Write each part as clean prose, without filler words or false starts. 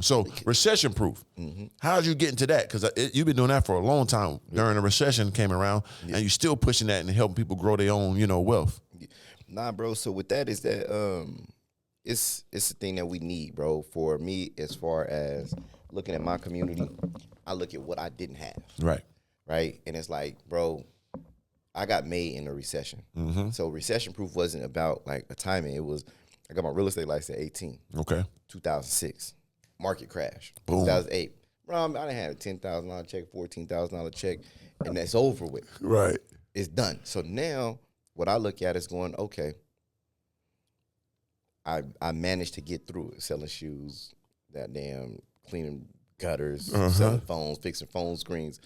So recession proof. How did you get into that? Because you've been doing that for a long time. During the recession came around, and you're still pushing that and helping people grow their own, wealth. Nah, bro. So with that is that it's a thing that we need, bro. For me, as far as looking at my community, I look at what I didn't have. Right. And it's like, bro, I got made in a recession. So recession proof wasn't about like a timing. It was, I got my real estate license at 18. Okay. 2006. Market crash. Boom. 2008. Bro, I done had a $10,000 check, $14,000 check, and that's over with. Right. It's done. So now what I look at is going, okay, I managed to get through it, selling shoes, that damn cleaning gutters, selling phones, fixing phone screens.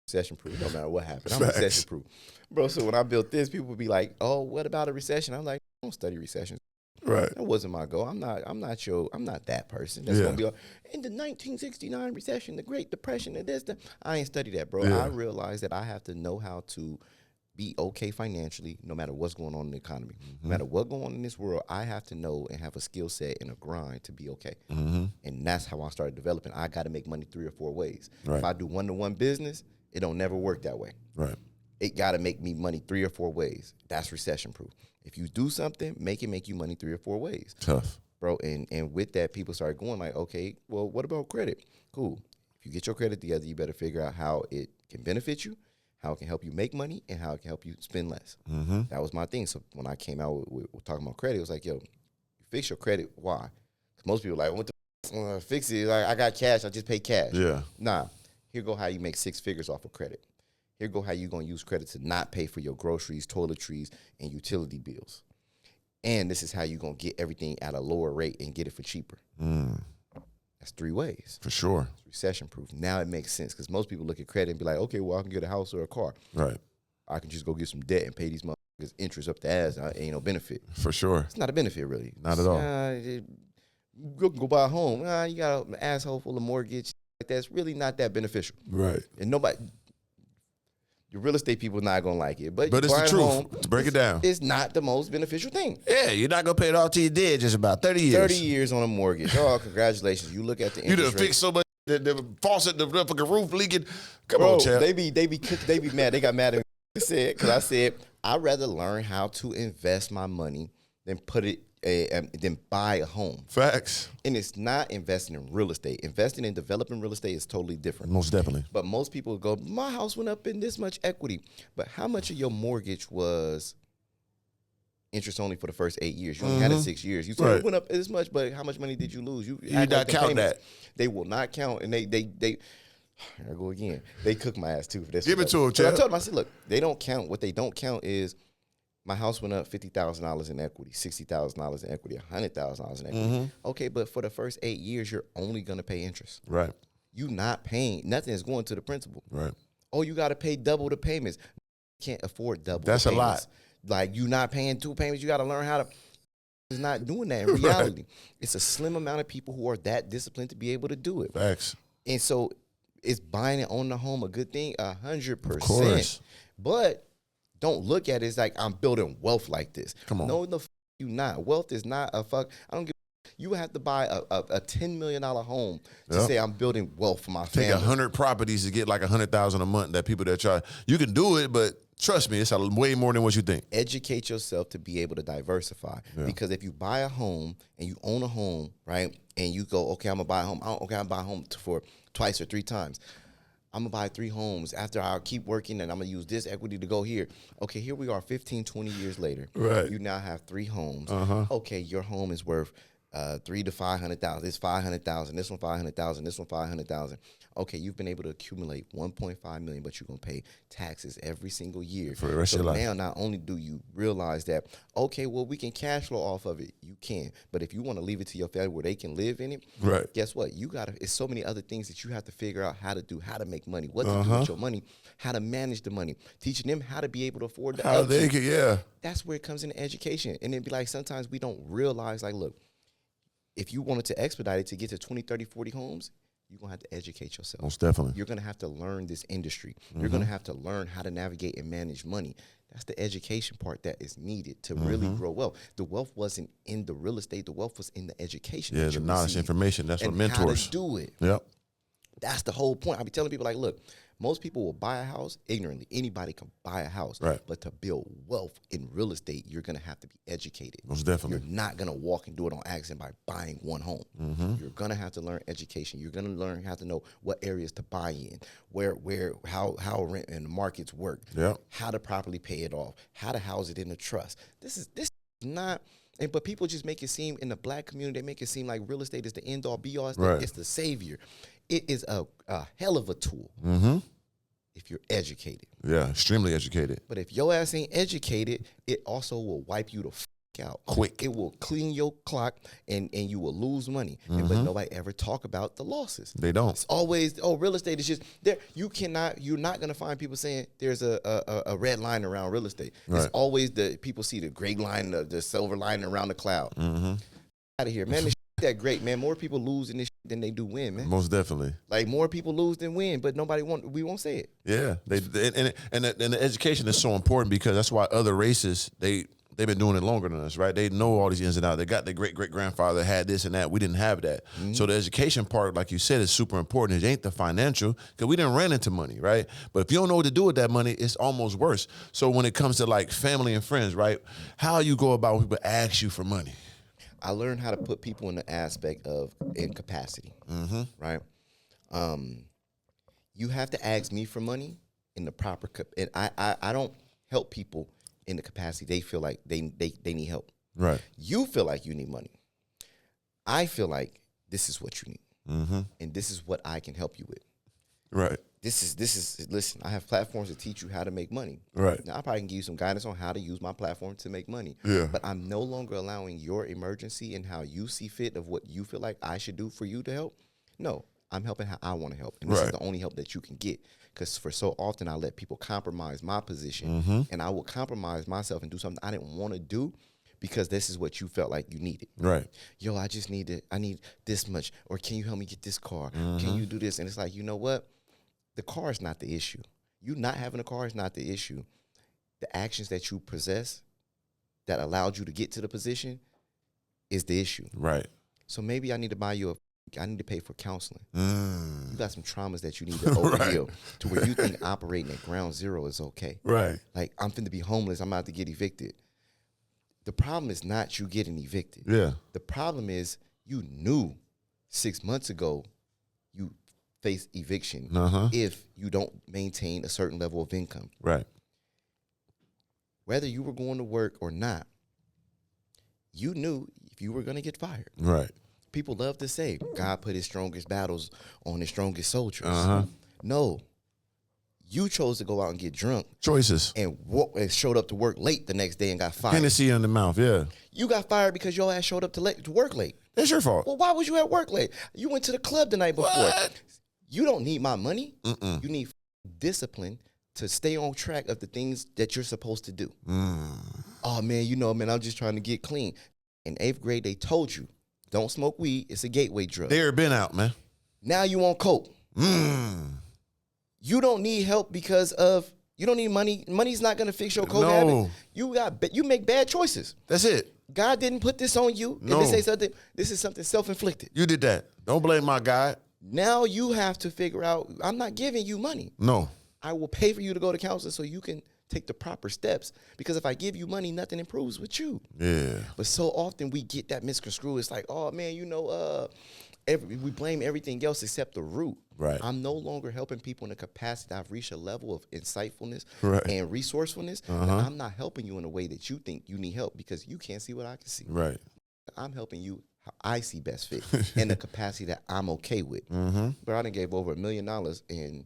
Recession proof. No matter what happened, I'm recession proof, bro. So when I built this, people would be like, "Oh, what about a recession?" I'm like, "I don't study recessions." Right. That wasn't my goal. I'm not that person that's gonna be like, in the 1969 recession, the Great Depression, and this. I ain't studied that, bro. I realized that I have to know how to be okay financially, no matter what's going on in the economy. No matter what's going on in this world, I have to know and have a skill set and a grind to be okay. And that's how I started developing. I got to make money 3 or 4 ways. If I do one-to-one business, it don't never work that way. Right. It got to make me money 3 or 4 ways. That's recession proof. If you do something, make it make you money 3 or 4 ways. Tough. Bro, and with that, people started going like, okay, well, what about credit? Cool. If you get your credit together, you better figure out how it can benefit you, how it can help you make money, and how it can help you spend less. That was my thing. So when I came out with talking about credit, it was like, yo, you fix your credit. Why? Because most people are like, what the fix it? Like, I got cash. I just pay cash. Yeah. Nah. Here go how you make 6 figures off of credit. Here go how you going to use credit to not pay for your groceries, toiletries, and utility bills. And this is how you going to get everything at a lower rate and get it for cheaper. That's 3 ways. For sure. It's recession proof. Now it makes sense because most people look at credit and be like, okay, well, I can get a house or a car. Right. I can just go get some debt and pay these motherfuckers interest up the ass. Ain't no benefit. For sure. It's not a benefit, really. Not at all. Go buy a home. You got an asshole full of mortgage. That's really not that beneficial. Right. And nobody, the real estate people not going to like it. But it's the truth. Home, to break it down. It's not the most beneficial thing. Yeah, you're not going to pay it all till you're dead, just about 30 years. 30 years on a mortgage. Oh, congratulations. You look at the interest rate. You done fixed so much, the faucet, the fucking roof leaking. Come Bro, on, champ. They be mad. They got mad at me because I said, I'd rather learn how to invest my money than put it, than buy a home. Facts. And it's not investing in real estate. Investing in developing real estate is totally different. Most definitely. But most people go, my house went up in this much equity. But how much of your mortgage was interest only for the first 8 years? You only had it 6 years. You said it went up this much, but how much money did you lose? You not count that. They will not count. And they here I go again. They cook my ass too for this. Give it to them, I champ. told them, I said, look, they don't count. What they don't count is my house went up $50,000 in equity, $60,000 in equity, $100,000 in equity. Okay, but for the first 8 years, you're only going to pay interest. Right. You not paying. Nothing is going to the principal. Right. Oh, you got to pay double the payments. You can't afford double That's the a payments. lot. Like, you not paying 2 payments. You got to learn how to. It's not doing that in reality. Right. It's a slim amount of people who are that disciplined to be able to do it. Facts. And so is buying and owning a home a good thing? 100%. Of course. But don't look at it as like I'm building wealth like this. Come on. No, you not. Wealth is not a fuck. I don't give. You have to buy a $10 million home to say I'm building wealth for my family. Take 100 properties to get like 100,000 a month. That people that try, you can do it, but trust me, it's way more than what you think. Educate yourself to be able to diversify. Yeah. Because if you buy a home and you own a home, right, and you go, okay, I'm gonna buy a home. I'm gonna buy a home for twice or 3 times. I'm going to buy 3 homes after I keep working and I'm going to use this equity to go here. Okay, here we are 15, 20 years later. Right. You now have 3 homes. Okay, your home is worth $300,000 to $500,000. It's $500,000. This one $500,000. This one $500,000. Okay, you've been able to accumulate $1.5 million, but you're going to pay taxes every single year. For the rest of your life. Now, not only do you realize that, okay, well, we can cash flow off of it. You can. But if you want to leave it to your family where they can live in it, right. Guess what? You got to, it's so many other things that you have to figure out how to do, how to make money, what to do with your money, how to manage the money, teaching them how to be able to afford the how they can, yeah. That's where it comes into education. And it'd be like, sometimes we don't realize, like, look, if you wanted to expedite it to get to 20, 30, 40 homes, you're going to have to educate yourself. Most definitely. You're going to have to learn this industry. You're going to have to learn how to navigate and manage money. That's the education part that is needed to really grow wealth. The wealth wasn't in the real estate. The wealth was in the education. Yeah, the knowledge, information. That's what mentors. How to do it. Yep. That's the whole point. I be telling people, like, look, most people will buy a house ignorantly. Anybody can buy a house. Right. But to build wealth in real estate, you're going to have to be educated. Most definitely. You're not going to walk and do it on accident by buying one home. You're going to have to learn education. You're going to learn how to know what areas to buy in, how rent and the markets work, Yep. how to properly pay it off, how to house it in a trust. This is not... But people just make it seem, in the black community, they make it seem like real estate is the end-all, be-all. It's the savior. It is a hell of a tool if you're educated. Yeah, extremely educated. But if your ass ain't educated, it also will wipe you the f*** out. Quick. It will clean your clock, and you will lose money. But nobody ever talk about the losses. They don't. It's always, real estate is just there. You're not gonna find people saying there's a red line around real estate. It's Right. always the people see the gray line, the silver line around the cloud. Out of here, man. This shit that great, man. More people lose in this shit than they do win, man. Most definitely. Like, more people lose than win, but we won't say it. Yeah, and the education is so important, because that's why other races they've been doing it longer than us, right? They know all these ins and outs. They got their great-great-grandfather had this and that. We didn't have that. So the education part, like you said, is super important. It ain't the financial, because we didn't run into money, right? But if you don't know what to do with that money, it's almost worse. So when it comes to like family and friends, right? How you go about when people ask you for money? I learned how to put people in the aspect of incapacity, right? You have to ask me for money in the proper, and I don't help people in the capacity they feel like they need help. Right. You feel like you need money. I feel like this is what you need, and this is what I can help you with. Right. This is listen, I have platforms to teach you how to make money. Right. Now, I probably can give you some guidance on how to use my platform to make money. Yeah. But I'm no longer allowing your emergency and how you see fit of what you feel like I should do for you to help. No, I'm helping how I want to help. And this is the only help that you can get. Because for so often I let people compromise my position, and I will compromise myself and do something I didn't want to do, because this is what you felt like you needed. Right. Yo, I need this much, or can you help me get this car? Can you do this? And it's like, you know what? The car is not the issue. You not having a car is not the issue. The actions that you possess that allowed you to get to the position is the issue. Right. So maybe I need to I need to pay for counseling. You got some traumas that you need to overheal to where you think operating at ground zero is okay. Right. Like, I'm finna be homeless, I'm about to get evicted. The problem is not you getting evicted. Yeah. The problem is you knew 6 months ago you face eviction if you don't maintain a certain level of income. Right. Whether you were going to work or not, you knew if you were going to get fired. Right. People love to say, God put his strongest battles on his strongest soldiers. No. You chose to go out and get drunk. Choices. And showed up to work late the next day and got fired. Hennessy in the mouth, yeah. You got fired because your ass showed up to work late. That's your fault. Well, why was you at work late? You went to the club the night before. What? You don't need my money. You need discipline to stay on track of the things that you're supposed to do. Oh, man, I'm just trying to get clean. In 8th grade, they told you, don't smoke weed. It's a gateway drug. They're been out, man. Now you on coke. You don't need help because you don't need money. Money's not going to fix your coke habit. You make bad choices. That's it. God didn't put this on you. No. If this is something self-inflicted. You did that. Don't blame my guy. Now you have to figure out, I'm not giving you money. No. I will pay for you to go to counseling so you can take the proper steps. Because if I give you money, nothing improves with you. Yeah. But so often we get that misconstrued. It's like, oh, man, we blame everything else except the root. Right. I'm no longer helping people in the capacity. I've reached a level of insightfulness Right. and resourcefulness. And I'm not helping you in a way that you think you need help because you can't see what I can see. Right. I'm helping you how I see best fit in the capacity that I'm okay with. But I done gave over $1 million, and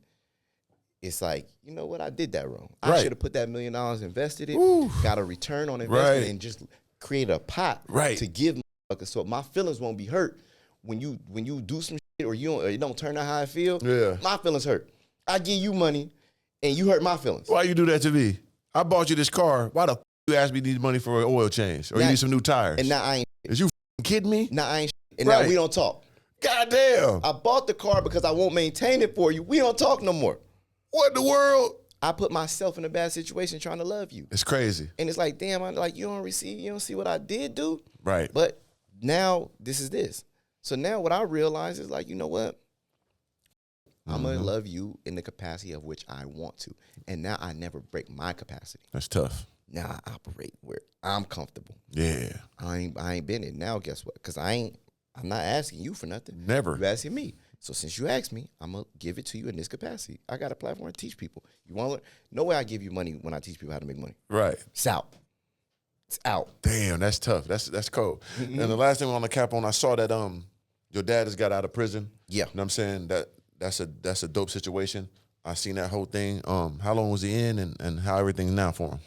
it's like, you know what? I did that wrong. I Right. should have put that $1 million, invested it, got a return on investment, Right. and just create a pot Right. to give motherfuckers so my feelings won't be hurt when you do some shit or it don't turn out how I feel. Yeah. My feelings hurt. I give you money, and you hurt my feelings. Why you do that to me? I bought you this car. Why the f you ask me need money for an oil change or you Now- need some new tires? And now I ain't. Is you f kidding me? Now I ain't. And Right. now we don't talk. Goddamn. I bought the car because I won't maintain it for you. We don't talk no more. What in the world? I put myself in a bad situation trying to love you. It's crazy. And it's like, damn, I'm like, you don't see what I did do? Right. But now this is this. So now what I realize is like, you know what? I'm going to love you in the capacity of which I want to. And now I never break my capacity. That's tough. Now I operate where I'm comfortable. Yeah. I ain't been in. Now guess what? Because I'm not asking you for nothing. Never. You asking me. So since you asked me, I'm going to give it to you in this capacity. I got a platform to teach people. You want to learn? No way I give you money when I teach people how to make money. Right. It's out. It's out. Damn, that's tough. That's cold. And the last thing on the cap on, I saw that your dad has got out of prison. Yeah. You know what I'm saying? That's a dope situation. I seen that whole thing. How long was he in and how everything's now for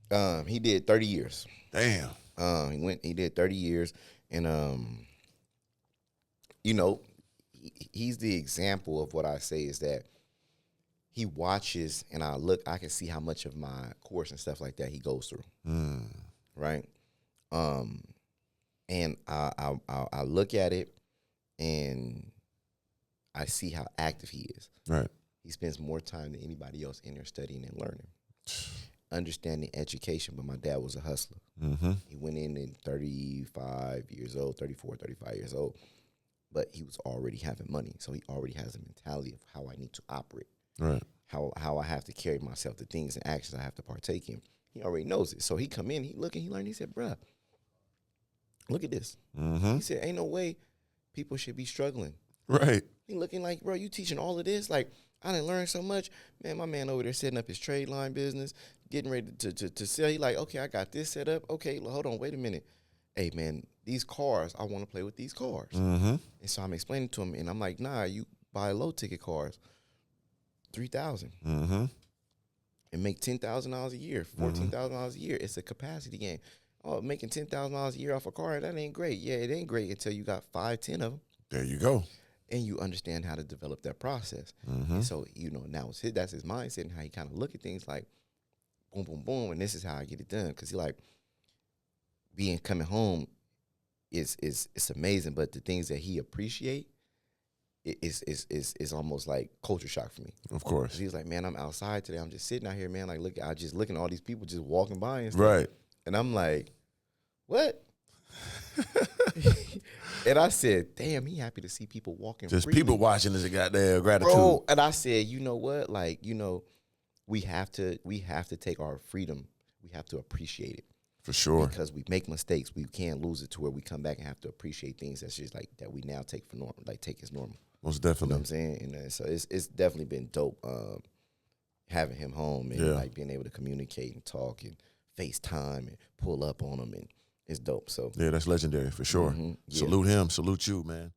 him? He did 30 years. Damn. He did 30 years. And, you know, he's the example of what I say is that he watches and I can see how much of my course and stuff like that he goes through. Right. And I look at it and I see how active he is. Right. He spends more time than anybody else in there studying and learning, understanding education. But my dad was a hustler. He went in 35 years old, 34, 35 years old. But he was already having money. So he already has a mentality of how I need to operate. Right. How I have to carry myself, the things and actions I have to partake in. He already knows it. So he come in, he look and he learned. He said, bruh, look at this. He said, ain't no way people should be struggling. Right. He looking like, bro, you teaching all of this? Like, I didn't learn so much. Man, my man over there setting up his trade line business, getting ready to sell. He like, okay, I got this set up. Okay, hold on, wait a minute. Hey, man, these cars, I want to play with these cars. And so I'm explaining to him, and I'm like, nah, you buy low-ticket cars, $3,000. And make $10,000 a year, $14,000 a year. It's a capacity game. Oh, making $10,000 a year off a car, that ain't great. Yeah, it ain't great until you got 5, 10 of them. There you go. And you understand how to develop that process. And so, you know, now that's his mindset and how he kind of look at things like, boom, boom, boom, and this is how I get it done. Because he like, coming home is amazing, but the things that he appreciate is almost like culture shock for me. Of course. He's like, man, I'm outside today. I'm just sitting out here, man. Like, look, I just looking at all these people just walking by and stuff. Right. And I'm like, what? And I said, damn, he happy to see people walking. Just freely. people watching is a goddamn gratitude. Bro, and I said, you know what? Like, you know, we have to take our freedom. We have to appreciate it. For sure. Because we make mistakes. We can't lose it to where we come back and have to appreciate things that's just like that we now take for normal, like take as normal. Most You definitely. know what I'm saying? And so it's definitely been dope having him home and like being able to communicate and talk and FaceTime and pull up on him, and it's dope. So yeah, that's legendary for sure. Yeah. Salute him, salute you, man.